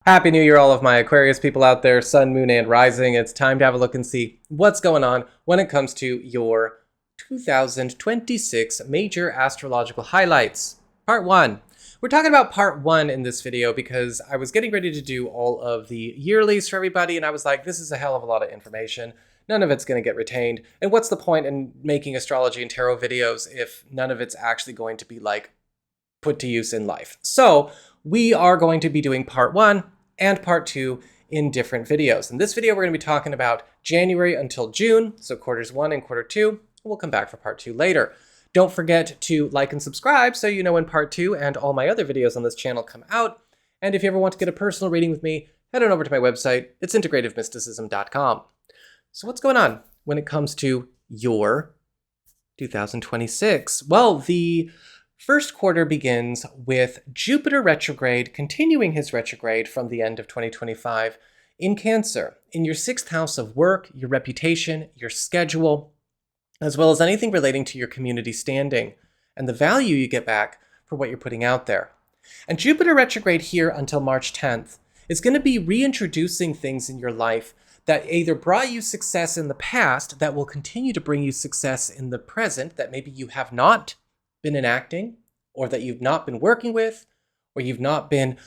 Happy New Year, all of my Aquarius people out there, sun, moon, and rising. It's time to have a look and see what's going on when it comes to your 2026 major astrological highlights. Part 1. We're talking about part 1 in this video because I was getting ready to do all of the yearlies for everybody, and I was like, this is a hell of a lot of information. None of it's going to get retained. And what's the point in making astrology and tarot videos if none of it's actually going to be put to use in life? So we are going to be doing part 1 and part 2 in different videos. In this video, we're going to be talking about January until June, so quarters 1 and quarter 2. We'll come back for part 2 later. Don't forget to like and subscribe so you know when part 2 and all my other videos on this channel come out. And if you ever want to get a personal reading with me, head on over to my website. It's integrativemysticism.com. So what's going on when it comes to your 2026? Well, the first quarter begins with Jupiter retrograde, continuing his retrograde from the end of 2025 in Cancer, in your 6th house of work, your reputation, your schedule, as well as anything relating to your community standing and the value you get back for what you're putting out there. And Jupiter retrograde here until March 10th is going to be reintroducing things in your life that either brought you success in the past that will continue to bring you success in the present that maybe you have not been enacting, or that you've not been working with, or you've not been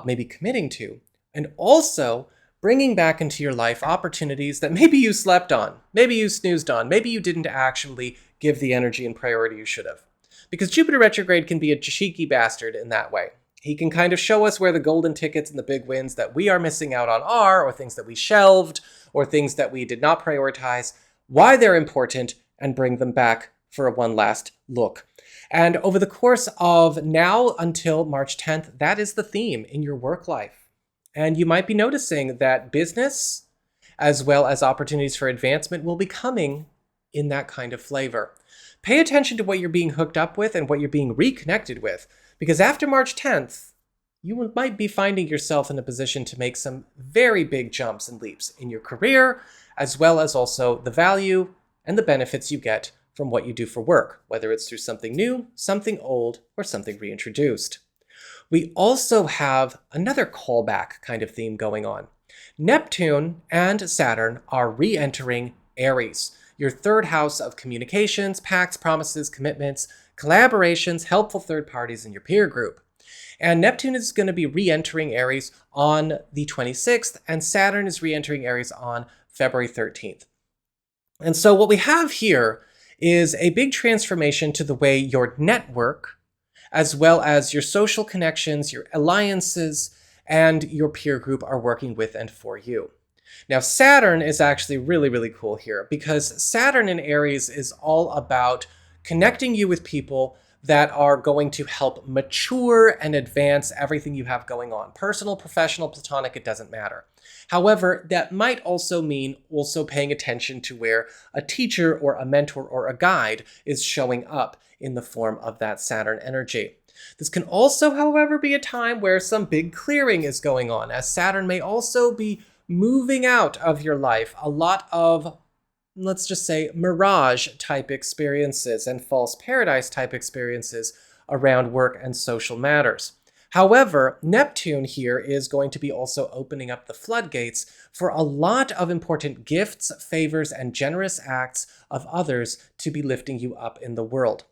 maybe committing to, and also bringing back into your life opportunities that maybe you slept on, maybe you snoozed on, maybe you didn't actually give the energy and priority you should have. Because Jupiter retrograde can be a cheeky bastard in that way. He can kind of show us where the golden tickets and the big wins that we are missing out on are, or things that we shelved, or things that we did not prioritize, why they're important, and bring them back for a one last look. And over the course of now until March 10th, that is the theme in your work life. And you might be noticing that business, as well as opportunities for advancement, will be coming in that kind of flavor. Pay attention to what you're being hooked up with and what you're being reconnected with, because after March 10th, you might be finding yourself in a position to make some very big jumps and leaps in your career, as well as also the value and the benefits you get from what you do for work, whether it's through something new, something old, or something reintroduced. We also have another callback kind of theme going on. Neptune and Saturn are re-entering Aries, your 3rd house of communications, pacts, promises, commitments, collaborations, helpful third parties, and your peer group. And Neptune is going to be re-entering Aries on the 26th, and Saturn is re-entering Aries on February 13th. And so what we have here is a big transformation to the way your network, as well as your social connections, your alliances, and your peer group are working with and for you. Now, Saturn is actually really, really cool here because Saturn in Aries is all about connecting you with people that are going to help mature and advance everything you have going on. Personal, professional, platonic, it doesn't matter. However, that might also mean also paying attention to where a teacher or a mentor or a guide is showing up in the form of that Saturn energy. This can also, however, be a time where some big clearing is going on, as Saturn may also be moving out of your life a lot of, let's just say, mirage-type experiences and false paradise-type experiences around work and social matters. However, Neptune here is going to be also opening up the floodgates for a lot of important gifts, favors, and generous acts of others to be lifting you up in the world.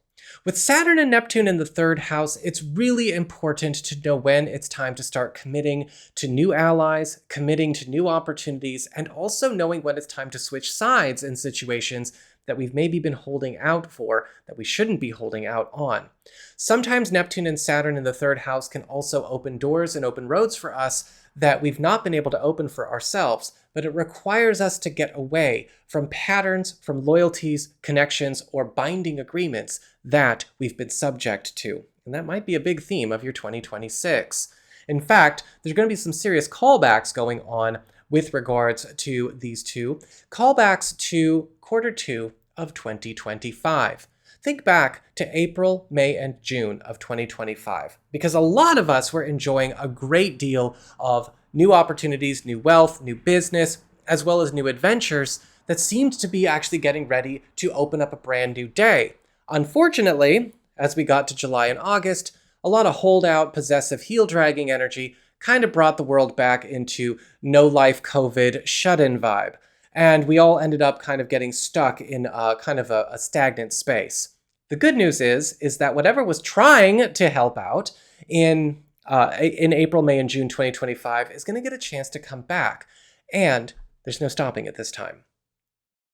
With Saturn and Neptune in the 3rd house, it's really important to know when it's time to start committing to new allies, committing to new opportunities, and also knowing when it's time to switch sides in situations that we've maybe been holding out for that we shouldn't be holding out on. Sometimes Neptune and Saturn in the 3rd house can also open doors and open roads for us that we've not been able to open for ourselves, but it requires us to get away from patterns, from loyalties, connections, or binding agreements that we've been subject to. And that might be a big theme of your 2026. In fact, there's going to be some serious callbacks going on with regards to these two. Callbacks to quarter 2 of 2025. Think back to April, May, and June of 2025, because a lot of us were enjoying a great deal of new opportunities, new wealth, new business, as well as new adventures that seemed to be actually getting ready to open up a brand new day. Unfortunately, as we got to July and August, a lot of holdout, possessive, heel-dragging energy kind of brought the world back into no-life COVID shut-in vibe. And we all ended up kind of getting stuck in kind of a stagnant space. The good news is that whatever was trying to help out in April, May, and June 2025 is going to get a chance to come back. And there's no stopping it this time.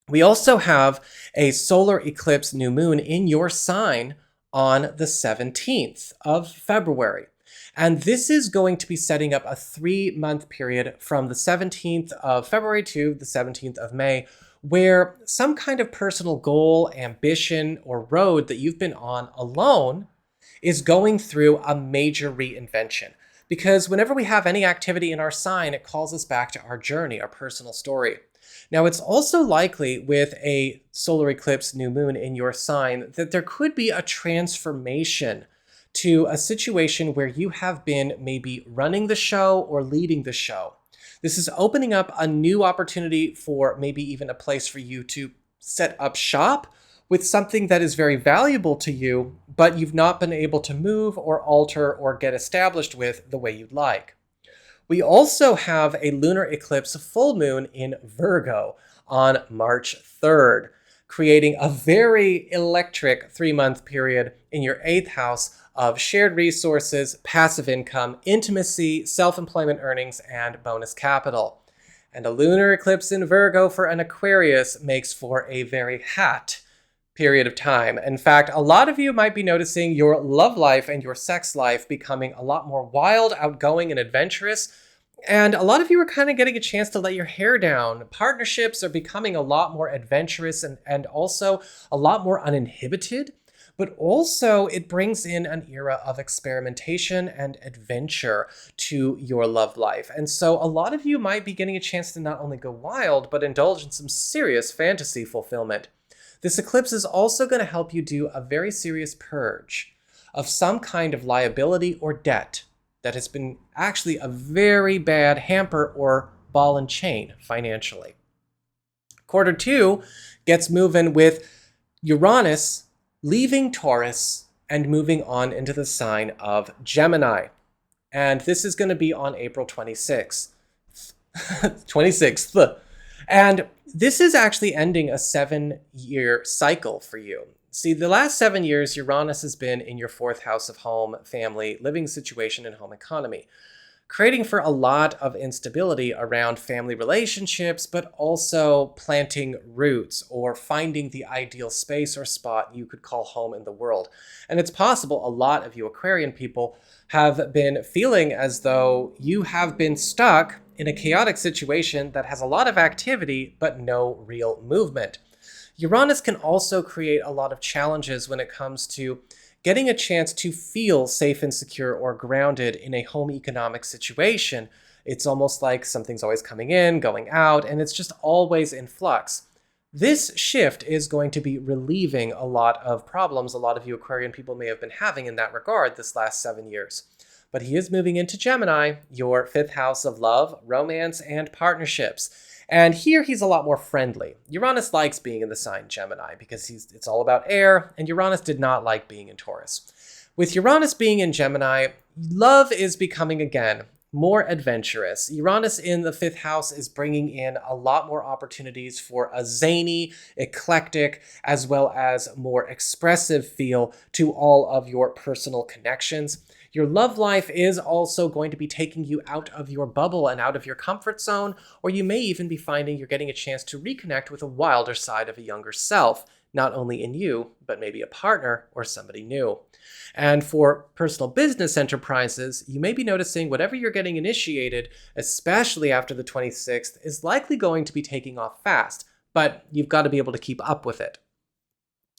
We also have a solar eclipse new moon in your sign on the 17th of February. And this is going to be setting up a 3-month period from the 17th of February to the 17th of May, where some kind of personal goal, ambition, or road that you've been on alone is going through a major reinvention. Because whenever we have any activity in our sign, it calls us back to our journey, our personal story. Now, it's also likely with a solar eclipse new moon in your sign that there could be a transformation to a situation where you have been maybe running the show or leading the show. This is opening up a new opportunity for maybe even a place for you to set up shop with something that is very valuable to you, but you've not been able to move or alter or get established with the way you'd like. We also have a lunar eclipse full moon in Virgo on March 3rd, creating a very electric 3-month period in your 8th house of shared resources, passive income, intimacy, self-employment earnings, and bonus capital. And a lunar eclipse in Virgo for an Aquarius makes for a very hot period of time. In fact, a lot of you might be noticing your love life and your sex life becoming a lot more wild, outgoing, and adventurous. And a lot of you are kind of getting a chance to let your hair down. Partnerships are becoming a lot more adventurous and also a lot more uninhibited. But also it brings in an era of experimentation and adventure to your love life. And so a lot of you might be getting a chance to not only go wild, but indulge in some serious fantasy fulfillment. This eclipse is also going to help you do a very serious purge of some kind of liability or debt that has been actually a very bad hamper or ball and chain financially. Quarter 2 gets moving with Uranus leaving Taurus and moving on into the sign of Gemini. And this is going to be on April 26th. 26th. And this is actually ending a 7-year cycle for you. See, the last 7 years, Uranus has been in your 4th house of home, family, living situation, and home economy, creating for a lot of instability around family relationships, but also planting roots or finding the ideal space or spot you could call home in the world. And it's possible a lot of you Aquarian people have been feeling as though you have been stuck in a chaotic situation that has a lot of activity, but no real movement. Uranus can also create a lot of challenges when it comes to getting a chance to feel safe and secure or grounded in a home economic situation. It's almost like something's always coming in, going out, and it's just always in flux. This shift is going to be relieving a lot of problems a lot of you Aquarian people may have been having in that regard this last 7 years. But he is moving into Gemini, your 5th house of love, romance, and partnerships. And here he's a lot more friendly. Uranus likes being in the sign Gemini because it's all about air, and Uranus did not like being in Taurus. With Uranus being in Gemini, love is becoming, again, more adventurous. Uranus in the 5th house is bringing in a lot more opportunities for a zany, eclectic, as well as more expressive feel to all of your personal connections. Your love life is also going to be taking you out of your bubble and out of your comfort zone, or you may even be finding you're getting a chance to reconnect with a wilder side of a younger self, not only in you, but maybe a partner or somebody new. And for personal business enterprises, you may be noticing whatever you're getting initiated, especially after the 26th, is likely going to be taking off fast, but you've got to be able to keep up with it.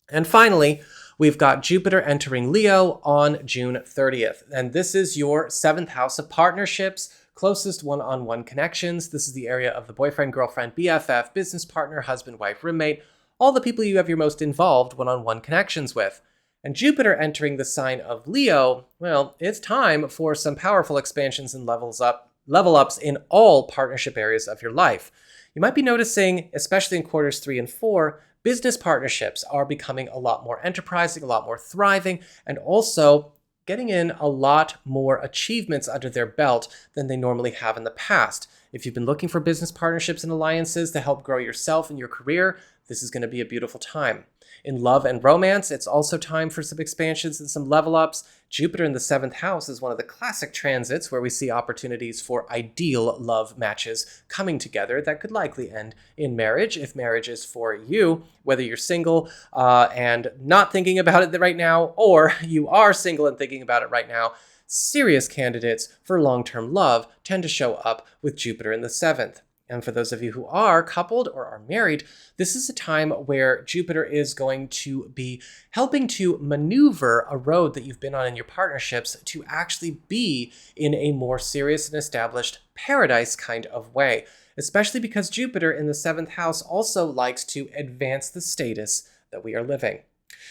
And finally, we've got Jupiter entering Leo on June 30th. And this is your 7th house of partnerships, closest one-on-one connections. This is the area of the boyfriend, girlfriend, BFF, business partner, husband, wife, roommate, all the people you have your most involved one-on-one connections with. And Jupiter entering the sign of Leo, well, it's time for some powerful expansions and level ups in all partnership areas of your life. You might be noticing, especially in quarters 3 and 4, business partnerships are becoming a lot more enterprising, a lot more thriving, and also getting in a lot more achievements under their belt than they normally have in the past. If you've been looking for business partnerships and alliances to help grow yourself and your career, this is going to be a beautiful time. In love and romance, it's also time for some expansions and some level ups. Jupiter in the 7th house is one of the classic transits where we see opportunities for ideal love matches coming together that could likely end in marriage, if marriage is for you, whether you're single and not thinking about it right now, or you are single and thinking about it right now. Serious candidates for long-term love tend to show up with Jupiter in the 7th. And for those of you who are coupled or are married, this is a time where Jupiter is going to be helping to maneuver a road that you've been on in your partnerships to actually be in a more serious and established paradise kind of way, especially because Jupiter in the 7th house also likes to advance the status that we are living.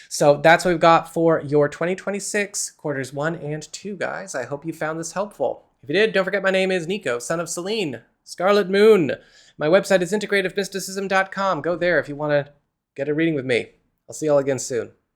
So that's what we've got for your 2026 quarters 1 and 2, guys. I hope you found this helpful. If you did, don't forget my name is Nico, son of Selene, Scarlet Moon. My website is integrativemysticism.com. Go there if you want to get a reading with me. I'll see y'all again soon.